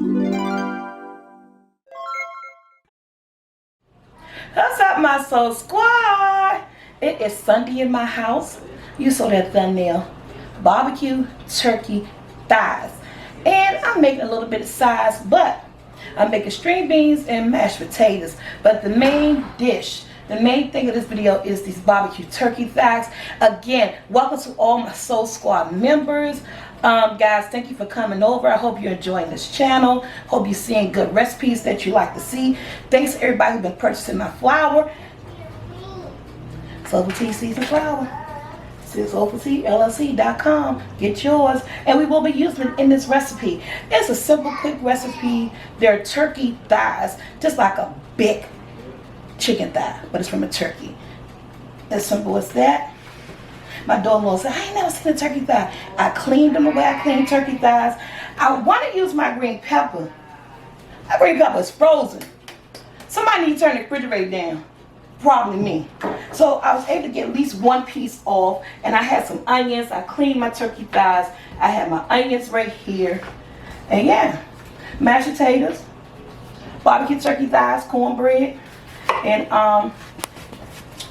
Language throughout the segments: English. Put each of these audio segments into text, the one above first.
What's up, my soul squad? It is Sunday in my house. You saw that thumbnail. Barbecue turkey thighs. And I'm making a little bit of size, but I'm making string beans and mashed potatoes. But the main dish, the main thing of this video is these barbecue turkey thighs. Again, welcome to all my Soul Squad members. Guys, thank you for coming over. I hope you're enjoying this channel. Hope you're seeing good recipes that you like to see. Thanks to everybody who's been purchasing my flour. SoulfulT seasoned flour. SoulfulTLLC.com. Get yours. And we will be using it in this recipe. It's a simple, quick recipe. They're turkey thighs, just like a big chicken thigh, but it's from a turkey. As simple as that. My daughter-in-law said, I ain't never seen a turkey thigh. I cleaned them the way I clean turkey thighs. I want to use my green pepper. My green pepper is frozen. Somebody need to turn the refrigerator down. Probably me. So I was able to get at least one piece off, and I had some onions. I cleaned my turkey thighs. I had my onions right here. And yeah, mashed potatoes, barbecue turkey thighs, cornbread, and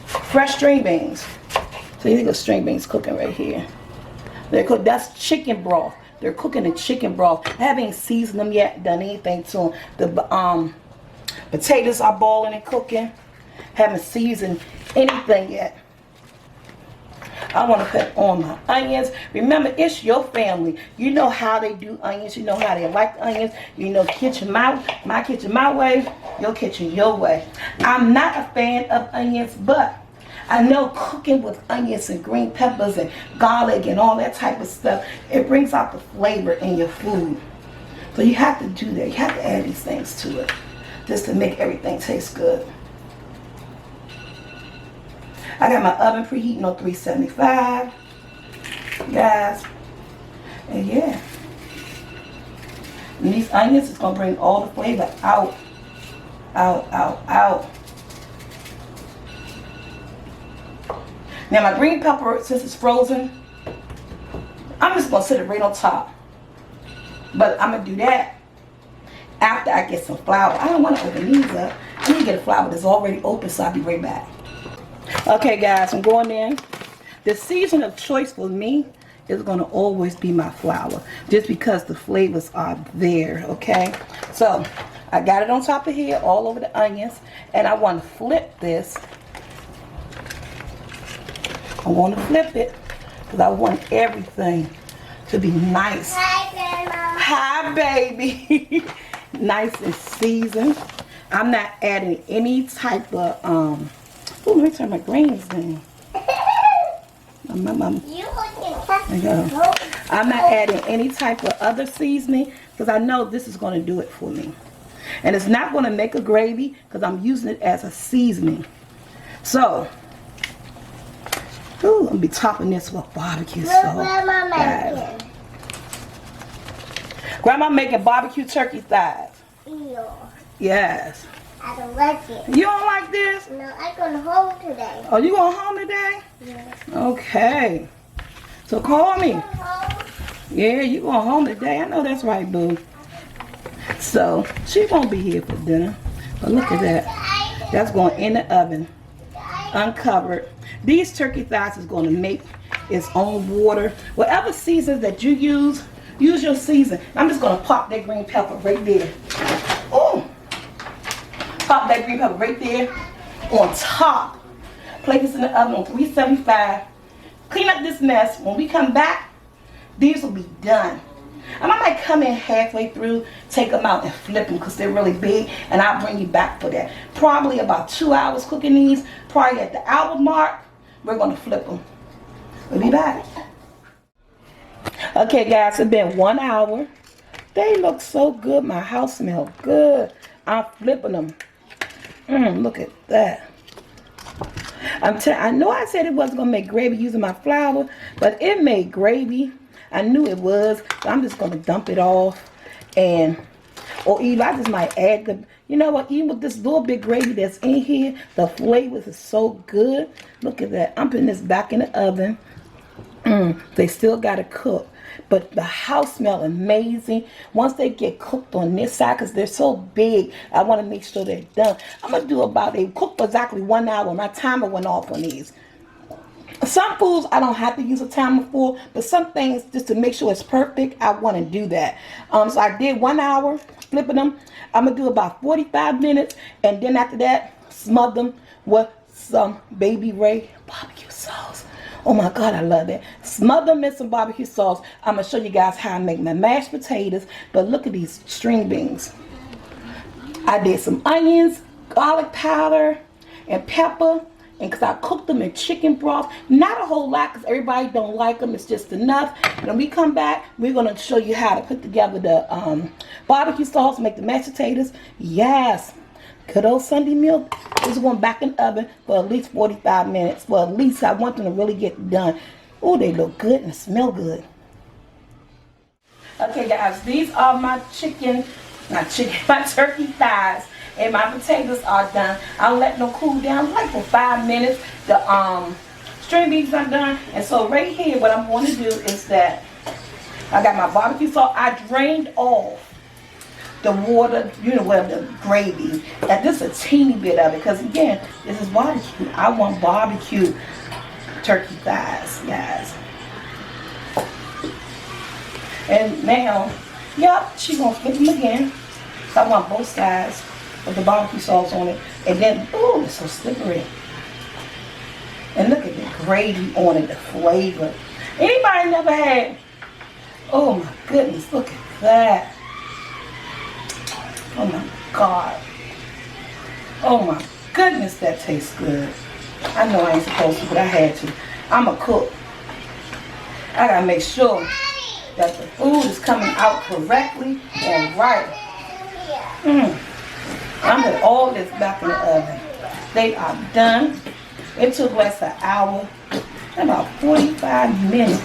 fresh string beans. So you think of string beans cooking right here. They're cooked. That's chicken broth. They're cooking the chicken broth. I haven't seasoned them yet, done anything to them. The potatoes are boiling and cooking. Haven't seasoned anything yet. I want to put on my onions. Remember, it's your family. You know how they do onions. You know how they like the onions. You know kitchen my kitchen my way, your kitchen your way. I'm not a fan of onions, but I know cooking with onions and green peppers and garlic and all that type of stuff, it brings out the flavor in your food. So you have to do that. You have to add these things to it just to make everything taste good. I got my oven preheating on 375, guys. And yeah. And these onions is going to bring all the flavor out. Now my green pepper, since it's frozen, I'm just going to set it right on top. But I'm going to do that after I get some flour. I don't want to open these up. I need to get a flour that's already open, so I'll be right back. Okay, guys, I'm going in. The season of choice for me is going to always be my flour, just because the flavors are there, okay? So I got it on top of here, all over the onions, and I want to flip this. I want to flip it because I want everything to be nice. Hi, Grandma. Hi, baby. Nice and seasoned. I'm not adding any type of oh, let me turn my greens down. I'm not adding any type of other seasoning because I know this is going to do it for me. And it's not going to make a gravy because I'm using it as a seasoning. So, ooh, I'm going to be topping this with barbecue sauce. Grandma making? Grandma making barbecue turkey thighs. Ew. Yes. I don't like it. You don't like this? No, I'm going home today. Oh, you going home today? Yeah. Okay. So call me. Home? Yeah, you going home today. I know that's right, boo. So, she won't be here for dinner. But look at that. That's going in the oven. Uncovered. These turkey thighs is going to make its own water. Whatever seasons that you use your season. I'm just going to pop that green pepper right there. Oh! Pop that green pepper right there on top. Place this in the oven on 375. Clean up this mess. When we come back, these will be done. I might come in halfway through, take them out and flip them because they're really big, and I'll bring you back for that. Probably about 2 hours cooking these. Probably at the hour mark, we're going to flip them. We'll be back. Okay, guys, it's been 1 hour. They look so good. My house smells good. I'm flipping them. Look at that. I know I said it wasn't going to make gravy using my flour, but it made gravy. I knew it was. So I'm just going to dump it off. Or even I just might add the, you know what, even with this little bit gravy that's in here, the flavors is so good. Look at that. I'm putting this back in the oven. They still got to cook. But the house smell amazing. Once they get cooked on this side, because they're so big, I want to make sure they're done. I'm going to do about, they cook for exactly 1 hour. My timer went off on these. Some foods I don't have to use a timer for, but some things, just to make sure it's perfect, I want to do that. So I did 1 hour, flipping them. I'm going to do about 45 minutes, and then after that, smother them with some Baby Ray barbecue sauce. Oh my God, I love that. Smother them in some barbecue sauce. I'm going to show you guys how I make my mashed potatoes, but look at these string beans. I did some onions, garlic powder, and pepper. And because I cooked them in chicken broth, not a whole lot because everybody don't like them. It's just enough. And when we come back, we're going to show you how to put together the barbecue sauce, make the mashed potatoes. Yes, good old Sunday meal. This is going back in the oven for at least 45 minutes. Well, at least I want them to really get done. Oh, they look good and smell good. Okay, guys, these are my my turkey thighs. And my potatoes are done. I'll let them cool down like for 5 minutes. The string beans are done. And so right here, what I'm going to do is that I got my barbecue sauce. I drained off the water, you know, where the gravy. And just a teeny bit of it. Because again, this is barbecue. I want barbecue turkey thighs, guys. And now, yep, she's going to flip them again. So I want both sides with the barbecue sauce on it, and then ooh, it's so slippery. And look at the gravy on it, the flavor. Anybody never had? Oh my goodness, look at that. Oh my God. Oh my goodness, that tastes good. I know I ain't supposed to, but I had to. I'm a cook. I gotta make sure that the food is coming out correctly and right. I'm putting all this back in the oven. They are done. It took less an hour, about 45 minutes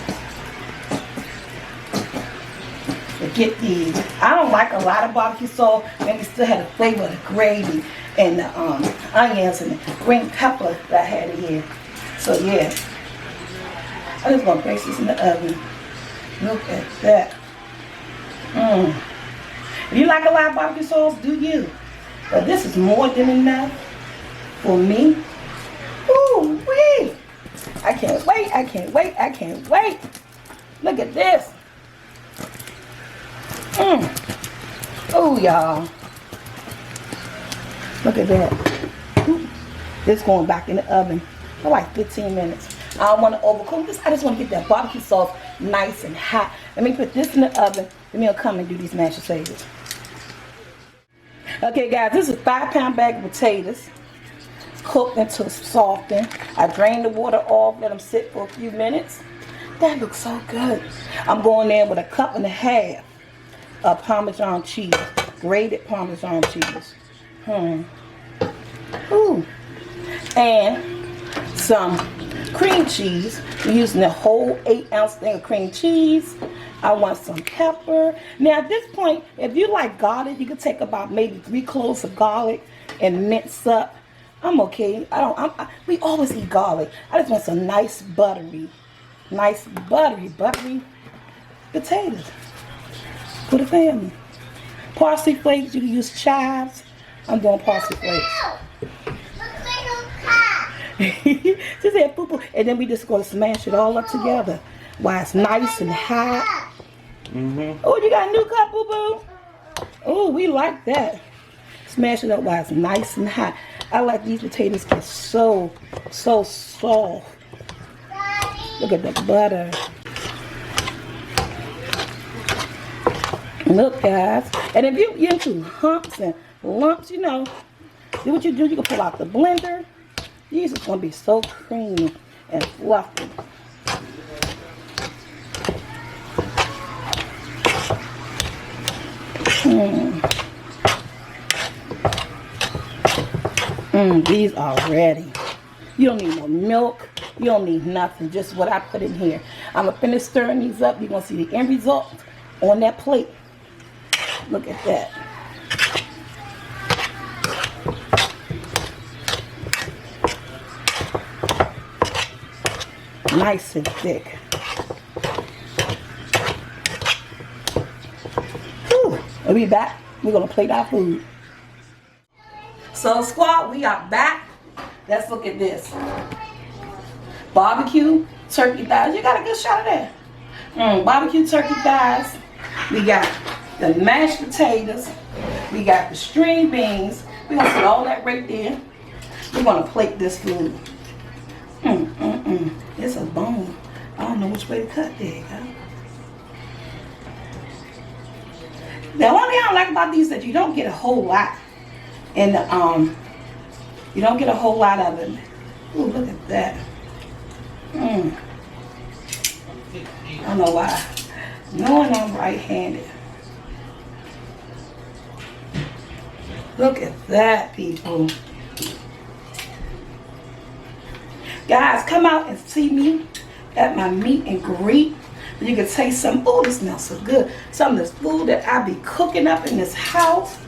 to get these. I don't like a lot of barbecue sauce, and we still had the flavor of the gravy and the onions and the green pepper that I had in here. So yeah, I'm just gonna place this in the oven. Look at that. If you like a lot of barbecue sauce, do you? But this is more than enough for me. Ooh, wee! I can't wait, I can't wait, I can't wait. Look at this. Oh, y'all. Look at that. Ooh. This going back in the oven for like 15 minutes. I don't want to overcook this. I just want to get that barbecue sauce nice and hot. Let me put this in the oven. Let me come and do these mashed potatoes. Okay, guys, this is a 5-pound bag of potatoes, cooked until softened. I drained the water off, let them sit for a few minutes. That looks so good. I'm going in with a 1.5 cups of Parmesan cheese, grated Parmesan cheese. Ooh. And some cream cheese. We're using the whole 8-ounce thing of cream cheese. I want some pepper. Now at this point, if you like garlic, you can take about maybe 3 cloves of garlic and mince up. I'm okay. We always eat garlic. I just want some nice buttery potatoes for the family. Parsley flakes, you can use chives. I'm doing parsley flakes. She said poo-poo. And then we just going to smash it all up together while it's nice and hot. Oh, you got a new cup, boo-boo? Oh, we like that. Smash it up while it's nice and hot. I like these potatoes get so soft. Look at the butter. Look, guys. And if you're into humps and lumps, you know, do what you do. You can pull out the blender. These are going to be so creamy and fluffy. These are ready. You don't need no milk. You don't need nothing. Just what I put in here. I'm going to finish stirring these up. You're going to see the end result on that plate. Look at that. Nice and thick. We'll be back. We're gonna plate our food. So squad, we are back. Let's look at this. Barbecue turkey thighs. You got a good shot of that. Barbecue turkey thighs. We got the mashed potatoes. We got the string beans. We're gonna put all that right there. We're gonna plate this food. It's a bone. I don't know which way to cut there, guys. The only thing I don't like about these is that you don't get a whole lot. And you don't get a whole lot of it. Ooh, look at that. I don't know why. Knowing I'm right-handed. Look at that, people. Guys, come out and see me at my meet and greet. You can taste some. Oh, this smells so good. Some of this food that I be cooking up in this house.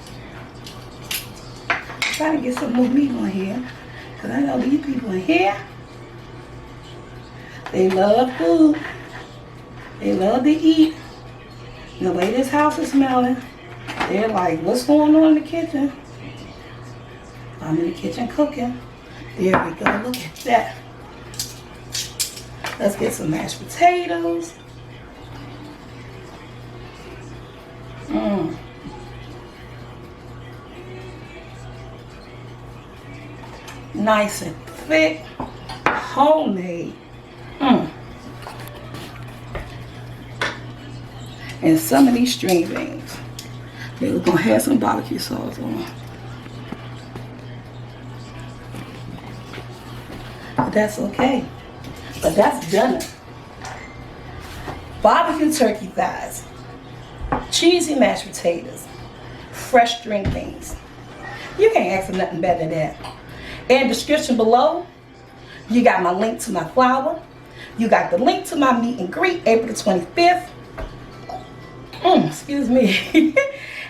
Trying to get some more meat on here. Because I know these people in here, they love food. They love to eat. The way this house is smelling, they're like, what's going on in the kitchen? I'm in the kitchen cooking. There we go. Look at that. Let's get some mashed potatoes. Nice and thick. Homemade. And some of these string beans. We're going to have some barbecue sauce on. But that's okay. But that's dinner. Barbecue turkey thighs. Cheesy mashed potatoes. Fresh string beans. You can't ask for nothing better than that. In the description below, you got my link to my flour. You got the link to my meet and greet, April the 25th. Excuse me.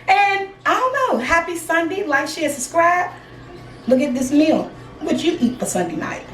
And I don't know, happy Sunday. Like, share, subscribe. Look at this meal. What you eat for Sunday night?